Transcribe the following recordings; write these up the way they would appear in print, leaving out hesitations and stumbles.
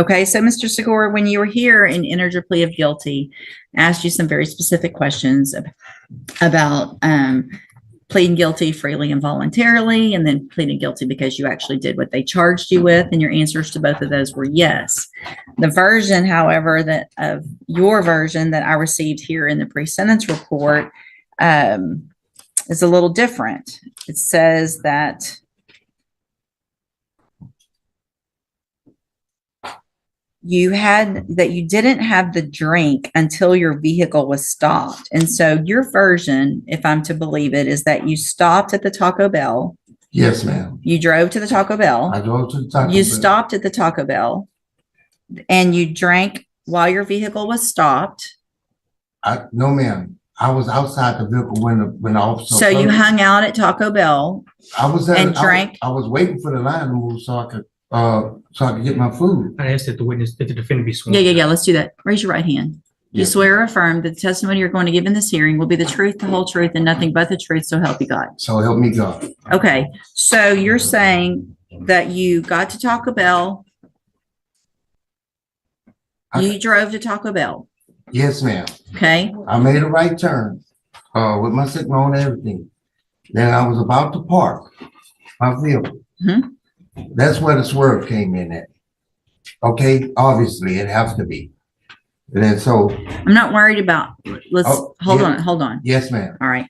Okay, so Mr. Segura, when you were here and entered your plea of guilty, I asked you some very specific questions about pleading guilty freely and voluntarily, and then pleading guilty because you actually did what they charged you with, and your answers to both of those were yes. The version, however, that of your version that I received here in the pre-sentence report is a little different. It says that you didn't have the drink until your vehicle was stopped. And so your version, if I'm to believe it, is that you stopped at the Taco Bell. Yes, ma'am. You drove to the Taco Bell. I drove to the Taco Bell. You stopped at the Taco Bell and you drank while your vehicle was stopped. No, ma'am. I was outside the vehicle when the officer. So you hung out at Taco Bell. I was and drank. I was waiting for the line to move so I could get my food. I asked that the defendant be sworn. Yeah. Let's do that. Raise your right hand. You Yes. swear or affirm that the testimony you're going to give in this hearing will be the truth, the whole truth, and nothing but the truth, so help you God. So help me God. Okay, so you're saying that you got to Taco Bell. You drove to Taco Bell. Yes, ma'am. Okay. I made a right turn with my signal on and everything. Then I was about to park my vehicle. Mhm. That's where the swerve came in at. Okay, obviously it has to be. And then so, I'm not worried about, hold on. yes, ma'am. All right.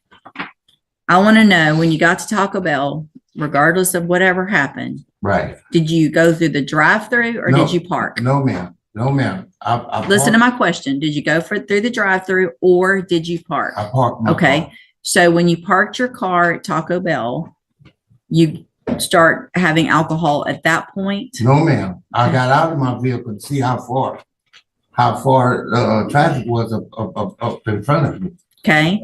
I want to know, when you got to Taco Bell, regardless of whatever happened, Right. did you go through the drive-through or No. did you park? No, ma'am. No, ma'am. I Listen to parked- my question. Did you go through the drive-through or did you park? I parked my Okay. car. So when you parked your car at Taco Bell, you start having alcohol at that point? No, ma'am. I got out of my vehicle to see how far traffic was up in front of me. Okay.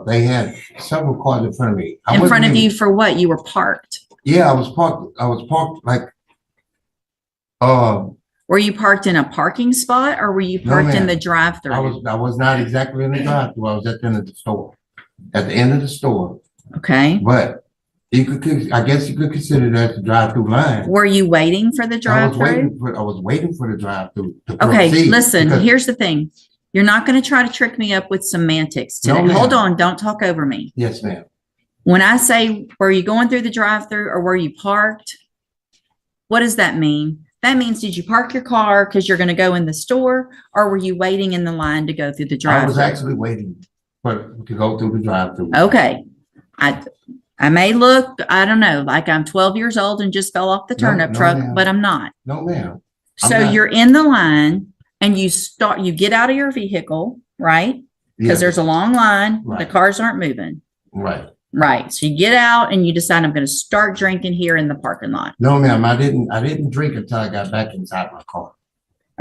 They had several cars in front of me. In front of you for what? You were parked. Yeah, I was parked like, Were you parked in a parking spot or were you No, parked in ma'am. the drive-through? I was not exactly in the drive-through. I was at the end of the store, at the end of the store. Okay. But I guess you could consider that the drive-through line. Were you waiting for the I was drive-through? waiting for the drive-through to Okay, proceed, listen, because- here's the thing. You're not going to try to trick me up with semantics No, today. ma'am. Hold on, don't talk over me. Yes, ma'am. When I say, were you going through the drive-through or were you parked? What does that mean? That means, did you park your car because you're going to go in the store, or were you waiting in the line to go through the I was drive-through? actually waiting to go through the drive-through. Okay. I may look, I don't know, like I'm 12 years old and just fell off the turnip no, truck, ma'am. but I'm not. No, ma'am. I'm So not. you're in the line and you get out of your vehicle, right? Because Yes, there's a long line, the Right. cars aren't moving. right. Right. So you get out and you decide, I'm going to start drinking here in the parking lot. No, ma'am. I didn't drink until I got back inside my car.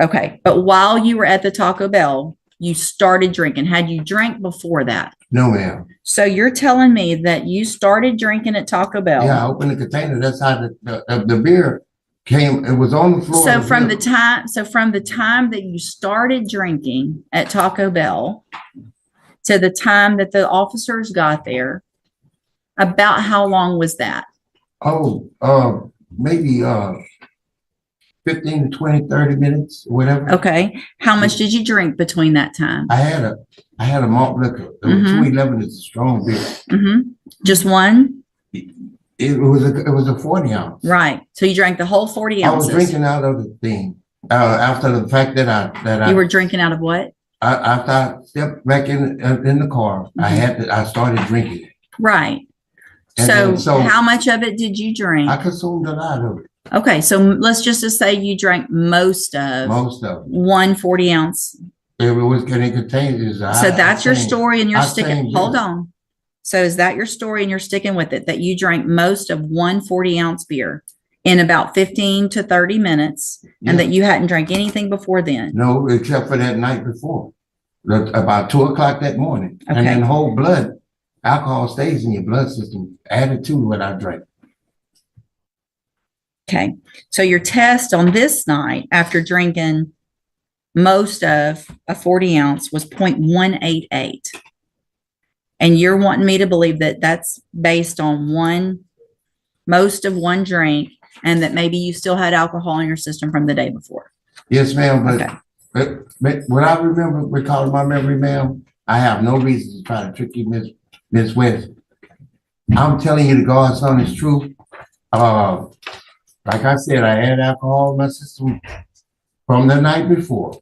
Okay. But while you were at the Taco Bell, you started drinking. Had you drank before that? No, ma'am. So you're telling me that you started drinking at Taco Bell. Yeah, I opened the container. That's how the beer came. It was on the floor. So of the from the vehicle. time that you started drinking at Taco Bell to the time that the officers got there, about how long was that? Maybe 15 to 20, 30 minutes, whatever. Okay. How much did you drink between that time? I had a malt liquor. The Mhm. 211 is a strong beer. Mm-hmm. Just one? It was a 40 ounce. Right. So you drank the whole 40 I was ounces. drinking out of the thing. After the fact that You were drinking out of what? after I stepped back in the car, Mm-hmm. I started drinking it. Right. And So then- so how much of it did you drink? I consumed a lot of it, Okay. So let's just say you drank most of most of it. one 40 ounce. It was getting contained. So that's your story and you're I sticking, sang hold beer. on. So is that your story and you're sticking with it, that you drank most of one 40 ounce beer in about 15 to 30 minutes and Yeah. that you hadn't drank anything before then? No, except for that night before, about 2 o'clock that morning. And Okay. then whole alcohol stays in your blood system, added to what I drank. Okay. So your test on this night after drinking most of a 40 ounce was 0.188. And you're wanting me to believe that that's based on most of one drink and that maybe you still had alcohol in your system from the day before. Yes, ma'am, Okay. but what I remember, recalling my memory, ma'am, I have no reason to try to trick you, Miss West. I'm telling you the God's honest truth. Like I said, I had alcohol in my system from the night before.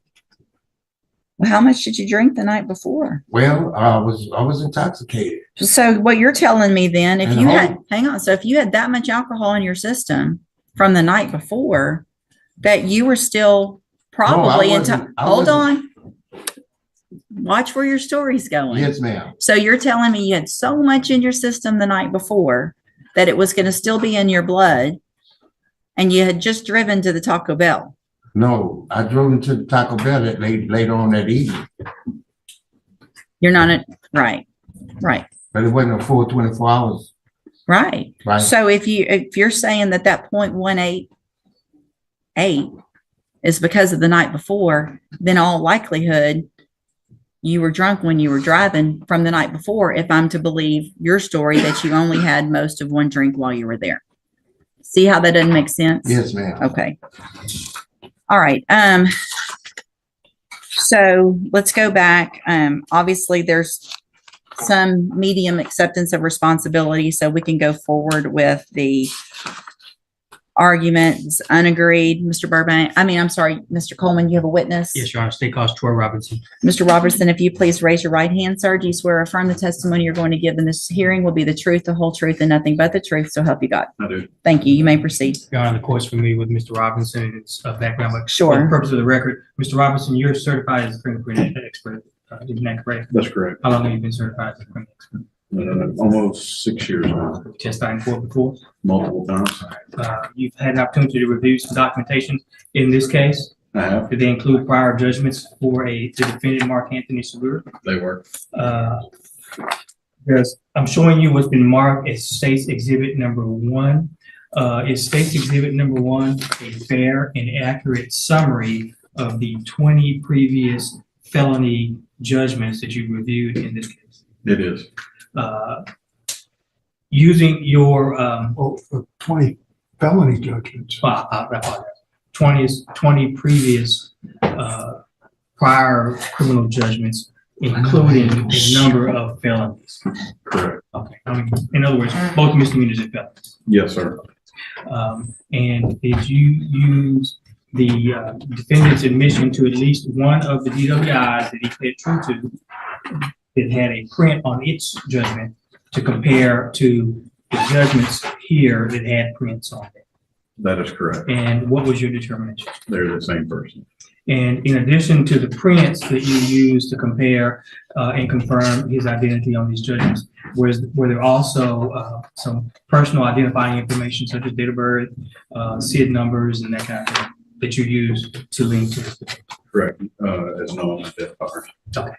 Well, how much did you drink the night before? Well, I was intoxicated. So what you're telling me then, if And you had, hang on, so if you had that much alcohol in your system from the night before, that you were still probably hold on. Watch where your story's going. Yes, ma'am. So you're telling me you had so much in your system the night before that it was going to still be in your blood, and you had just driven to the Taco Bell. No, I drove into the Taco Bell later on that evening. You're not right. But it wasn't a full 24 hours. Right. Right. So if you're saying that 0.188 is because of the night before, then all likelihood you were drunk when you were driving from the night before, if I'm to believe your story that you only had most of one drink while you were there. See how that doesn't make sense? Yes, ma'am. Okay. All right. So let's go back. Obviously there's some medium acceptance of responsibility, so we can go forward with the arguments unagreed. Mr. Coleman, you have a witness? Yes, Your Honor. State Cause Troy Robinson. Mr. Robertson, if you please raise your right hand, sir. Do you swear or affirm the testimony you're going to give in this hearing will be the truth, the whole truth, and nothing but the truth, so help you God? I do. Thank you. You may proceed. Your Honor, the court's familiar with Mr. Robinson and his background. But Sure. For the purpose of the record, Mr. Robinson, you're certified as a fingerprint expert. Isn't that correct? That's correct. How long have you been certified as a fingerprint expert? Almost 6 years now, Testified in court before? multiple times. You've had an opportunity to review some documentation in this case. I have, Did they include prior judgments for the defendant, Mark Anthony Segura? they work. I'm showing you what's been marked as State's Exhibit Number 1. Is State's Exhibit Number 1 a fair and accurate summary of the 20 previous felony judgments that you reviewed in this case? It is. Using your, For 20 felony judgments. 20 previous prior criminal judgments, including a number of felonies. Correct. Okay. In other words, both misdemeanors and felonies. Yes, sir. And did you use the defendant's admission to at least one of the DWIs that he pled true to that had a print on its judgment to compare to the judgments here that had prints on it? That is correct. And what was your determination? They're the same person. And in addition to the prints that you used to compare and confirm his identity on these judgments, were there also some personal identifying information such as date of birth, SID numbers, and that kind of thing that you used to link to this? Correct. As known as death powers. Okay.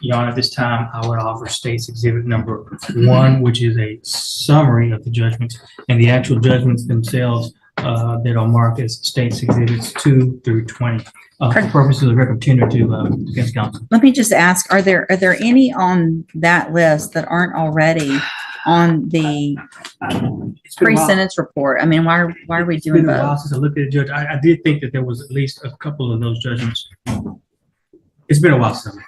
Your Honor, at this time, I would offer State's Exhibit Number 1, which is a summary of the judgments and the actual judgments themselves that are marked as State's Exhibits 2 through 20. For purposes of the record, tender to defense counsel. Let me just ask, are there any on that list that aren't already on the pre-sentence report? I mean, why are we It's doing been a while both? since I looked at the judge. I did think that there was at least a couple of those judgments. It's been a while since.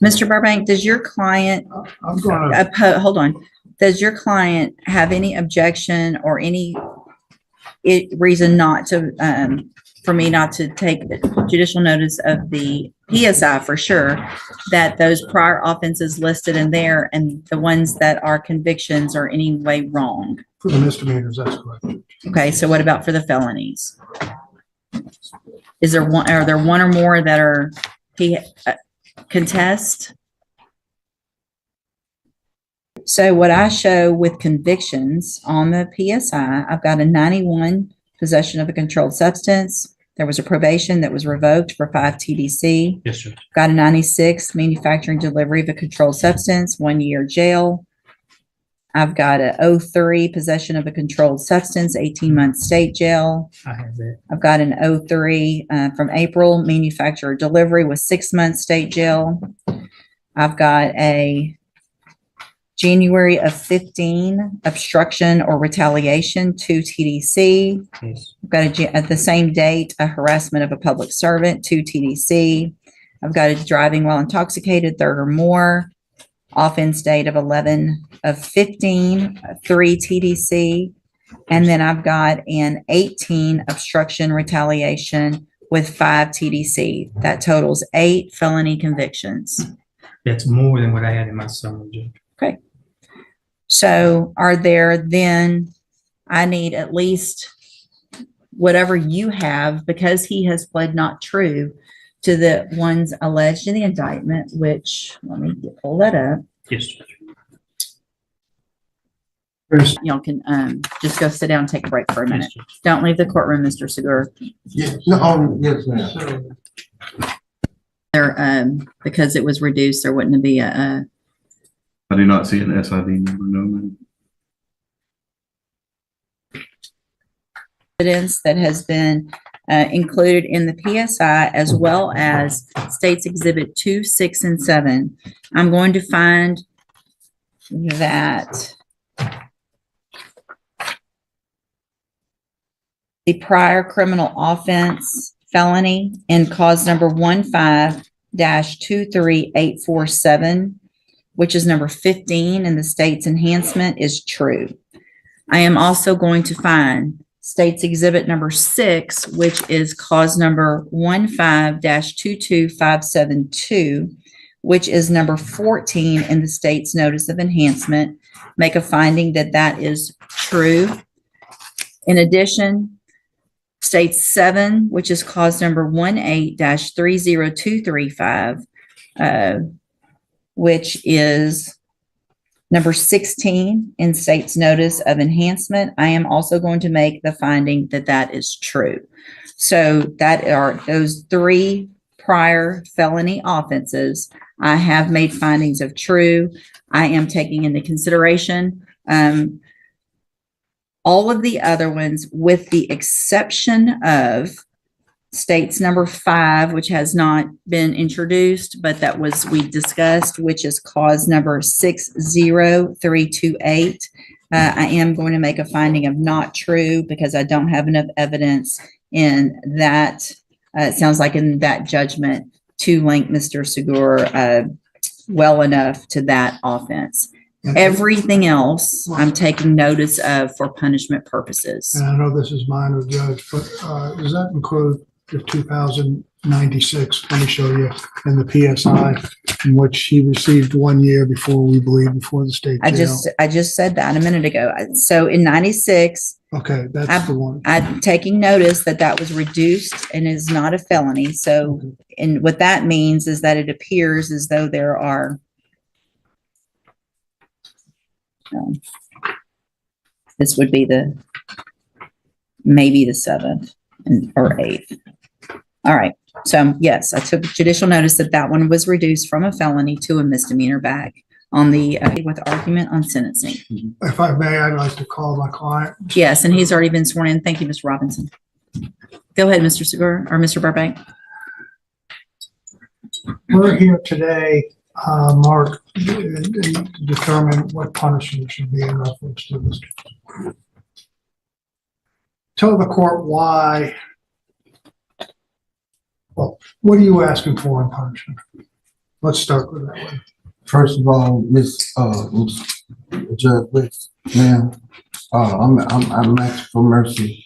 Mr. Burbank, does your client, I'm gonna, hold on, does your client have any objection or any reason not to, for me not to take judicial notice of the PSI for sure, that those prior offenses listed in there and the ones that are convictions are any way wrong? for the misdemeanors, that's correct. Okay, so what about for the felonies? Are there one or more that are contest? So what I show with convictions on the PSI, I've got a 91 possession of a controlled substance. There was a probation that was revoked for 5 TDC. Yes, sir. Got a 96 manufacturing delivery of a controlled substance, 1 year jail. I've got a 03 possession of a controlled substance, 18-month state jail. I have that. I've got an 03 from April manufacturer delivery with 6 months state jail. I've got a January of 15, obstruction or retaliation, 2 TDC. Yes. I've got at the same date, a harassment of a public servant, 2 TDC. I've got a driving while intoxicated, third or more. Offense date of 11 of 15, 3 TDC. And then I've got an 18 obstruction retaliation with 5 TDC. That totals 8 felony convictions. That's more than what I had in my summary, Judge. Okay. So are there then, I need at least whatever you have, because he has pled not true to the ones alleged in the indictment, which, let me pull that up. Yes, Judge. Y'all can just go sit down and take a break for a minute. Yes, Judge. Don't leave the courtroom, Mr. Segura. Yes, no, yes, ma'am. There, because it was reduced, there wouldn't be a I do not see an SID number, no, ma'am. evidence that has been included in the PSI, as well as States Exhibit 2, 6, and 7. I'm going to find that the prior criminal offense felony in cause number 15-23847, which is number 15 in the state's enhancement, is true. I am also going to find State's Exhibit number 6, which is cause number 15-22572, which is number 14 in the state's notice of enhancement, make a finding that that is true. In addition, State 7, which is cause number 18-30235, which is number 16 in state's notice of enhancement. I am also going to make the finding that that is true. So that are those 3 prior felony offenses. I have made findings of true. I am taking into consideration all of the other ones, with the exception of state's number 5, which has not been introduced, but that was, we discussed, which is cause number 60328. I am going to make a finding of not true because I don't have enough evidence in that. It sounds like in that judgment to link Mr. Segura well enough to that offense. Everything else I'm taking notice of for punishment purposes. And I know this is minor, Judge, but does that include the 2096, let me show you, in the PSI, in which he received 1 year before we believe before the state jail? I just said that a minute ago. So in 96, Okay, that's the one. I'm taking notice that that was reduced and is not a felony. So, and what that means is that it appears as though there are this would be the maybe the 7th or 8th. All right. So yes, I took judicial notice that that one was reduced from a felony to a misdemeanor back on the with argument on sentencing. If I may, I'd like to call my client. Yes, and he's already been sworn in. Thank you, Mr. Robinson. Go ahead, Mr. Segura or Mr. Burbank. We're here today, Mark, to determine what punishment should be in reference to this. Tell the court why. Well, what are you asking for in punishment? Let's start with that one. First of all, Miss Judge West, ma'am, I'm asking for mercy,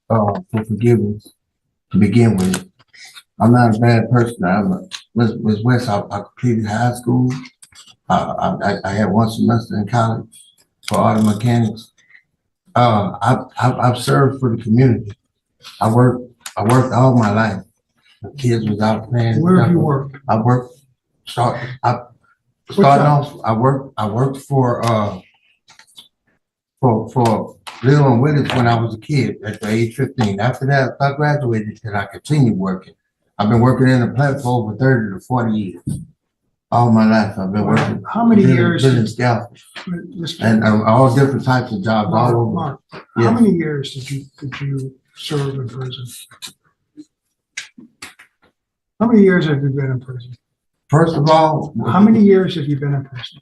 for forgiveness to begin with. I'm not a bad person. Miss West, I completed high school. I had 1 semester in college for auto mechanics. I've served for the community. I worked all my life. The kids was out playing. Where have you worked? I worked. I worked for Little and Willis when I was a kid at the age 15. After that, I graduated and I continued working. I've been working in the plant for over 30 to 40 years. All my life I've been working. How many years? And all different types of jobs all over. Mark, Yeah. how many years did you serve in prison? How many years have you been in prison? First of all, How many years have you been in prison?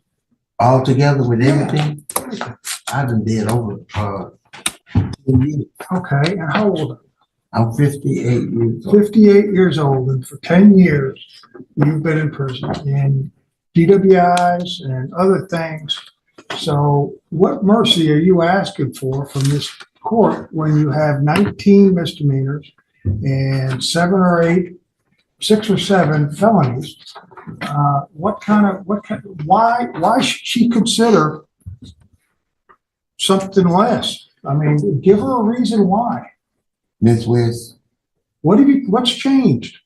All together with everything, I done did over, 10 years. Okay, and how old are you? I'm 58 years old. 58 years old, and for 10 years, you've been in prison in DWIs and other things. So what mercy are you asking for from this court when you have 19 misdemeanors and 6 or 7 felonies? Why should she consider something less? I mean, give her a reason why. Ms. West, What's changed?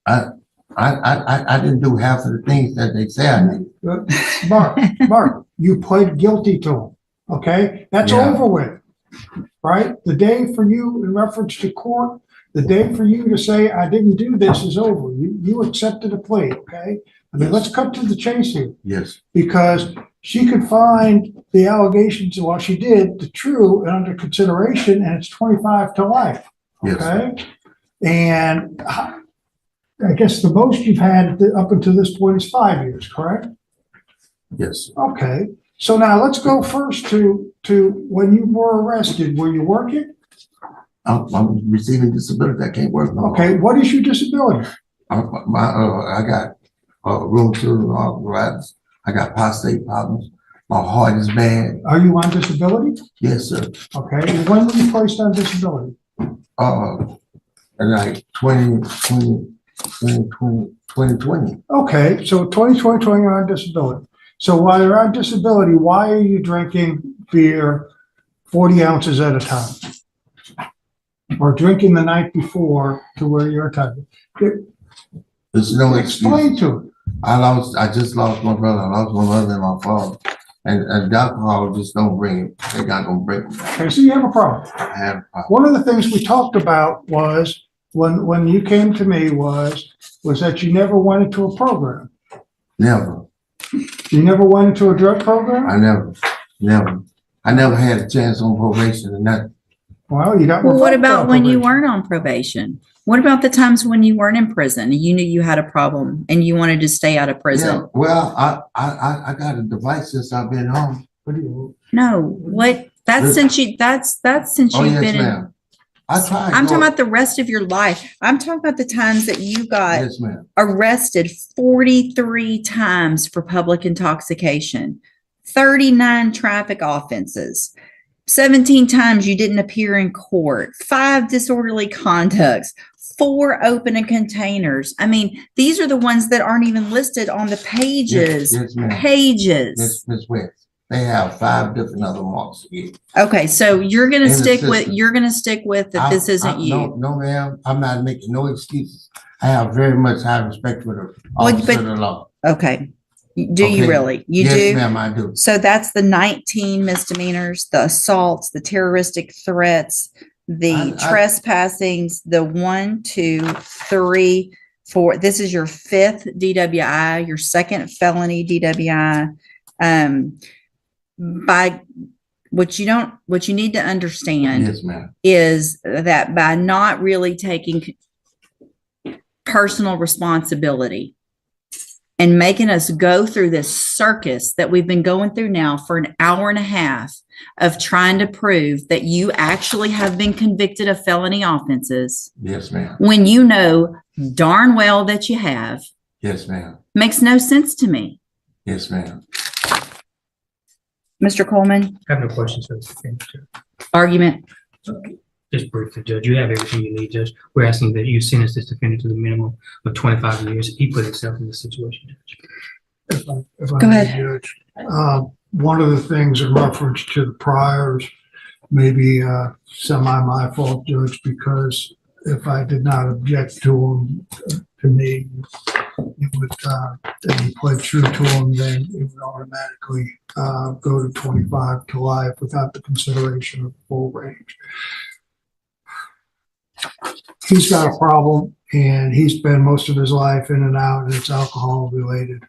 I didn't do half of the things that they say I did. Mark, you pled guilty to them, okay? That's Yeah. over with, right? The day for you, in reference to court, the day for you to say, I didn't do this is over. You accepted a plea, okay? I mean, let's cut to the chase here, Yes, because she could find the allegations, well, she did, the true and under consideration, and it's 25 to life, yes, okay? And I guess the most you've had up until this point is 5 years, correct? yes. Okay, so now let's go first to when you were arrested, were you working? I'm receiving disability. I can't work no more. Okay, what is your disability? I got rheumatoid arthritis. I got prostate problems. My heart is bad. Are you on disability? Yes, sir. Okay, and when were you placed on disability? Like 2020. Okay, so 2020, you're on disability. So while you're on disability, why are you drinking beer 40 ounces at a time? Or drinking the night before to where you're tired? There's no Explain excuse. to it. I just lost my brother. I lost my mother and my father. And the alcohol just don't bring it. They're not gonna break me. Okay, so you have a problem. I have a problem. One of the things we talked about was, when you came to me was that you never went into a program. Never. You never went into a drug program? I never had a chance on probation and that. Well, you got. Well, what revoked about on when you probation. weren't on probation? What about the times when you weren't in prison? You knew you had a problem and you wanted to stay out of Yeah, prison? well, I got a device since I've been home. What do you? No, what, that's since since Oh, you've yes, been in. ma'am. I tried. I'm talking about the rest of your life. I'm talking about the times that you got Yes, ma'am. arrested 43 times for public intoxication, 39 traffic offenses, 17 times you didn't appear in court, 5 disorderly conducts, 4 open containers. I mean, these are the ones that aren't even listed on the pages. Yes, ma'am. Pages. Miss West. They have 5 different other marks again. Okay, so you're gonna In the stick with system. that this isn't you. No, ma'am. I'm not making no excuses. I have very much high respect for the Well, officer of but- the law. Okay. Do you Okay. really? You Yes, do? ma'am, I do. So that's the 19 misdemeanors, the assaults, the terroristic threats, the I- trespassings, the 1, 2, 3, 4. This is your 5th DWI, your 2nd felony DWI. By what you need to understand Yes, ma'am. is that by not really taking personal responsibility and making us go through this circus that we've been going through now for an hour and a half of trying to prove that you actually have been convicted of felony offenses, Yes, ma'am. when you know darn well that you have, Yes, ma'am. makes no sense to me. Yes, ma'am. Mr. Coleman, I have no questions for this. argument. Just briefly, Judge, you have everything you need, Judge. We're asking that you sentence this defendant to the minimum of 25 years. He put himself in this situation, Judge. If I Go may, ahead. Judge. One of the things in reference to the priors, maybe semi my fault, Judge, because if I did not object to him, to me, it would, if he pled true to him, then it would automatically go to 25 to life without the consideration of full range. He's got a problem, and he spent most of his life in and out, and it's alcohol related.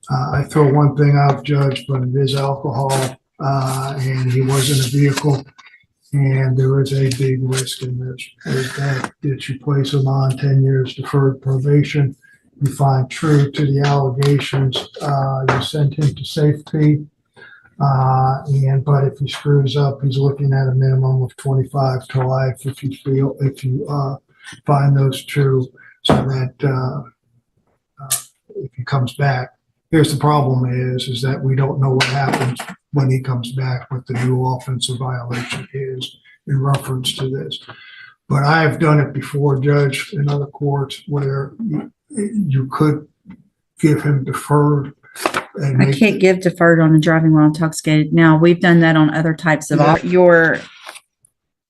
I throw one thing out, Judge, but it is alcohol, and he was in a vehicle, and there is a big risk in this. Is that you place him on 10 years deferred probation, you find true to the allegations, you send him to safety. But if he screws up, he's looking at a minimum of 25 to life if you find those true, so that if he comes back. Here's the problem is that we don't know what happens when he comes back, what the new offensive violation is in reference to this. But I have done it before, Judge, in other courts where you could give him deferred. I can't give deferred on a driving while intoxicated. Now, we've done that on other types of, you're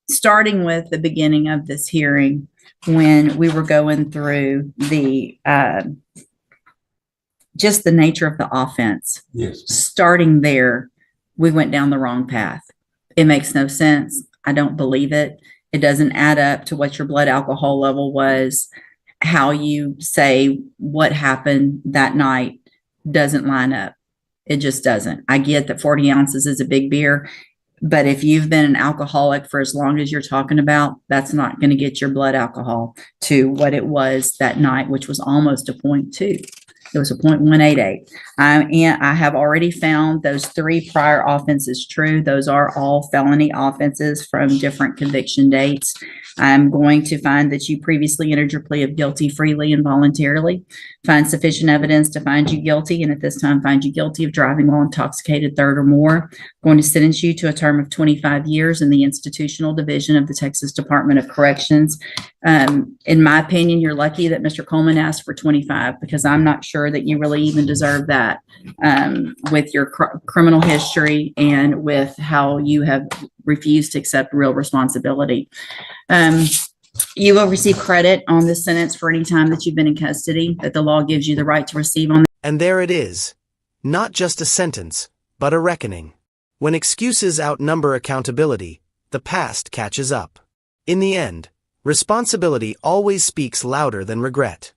starting with the beginning of this hearing when we were going through the, just the nature of the offense. Yes. Starting there, we went down the wrong path. It makes no sense. I don't believe it. It doesn't add up to what your blood alcohol level was. How you say what happened that night doesn't line up. It just doesn't. I get that 40 ounces is a big beer, but if you've been an alcoholic for as long as you're talking about, that's not going to get your blood alcohol to what it was that night, which was almost a 0.2. It was a 0.188. And I have already found those 3 prior offenses true. Those are all felony offenses from different conviction dates. I'm going to find that you previously entered your plea of guilty freely and voluntarily, find sufficient evidence to find you guilty, and at this time find you guilty of driving while intoxicated, third or more. Going to sentence you to a term of 25 years in the institutional division of the Texas Department of Corrections. In my opinion, you're lucky that Mr. Coleman asked for 25, because I'm not sure that you really even deserve that with your criminal history and with how you have refused to accept real responsibility. You will receive credit on this sentence for any time that you've been in custody that the law gives you the right to receive on. And there it is. Not just a sentence, but a reckoning. When excuses outnumber accountability, the past catches up. In the end, responsibility always speaks louder than regret.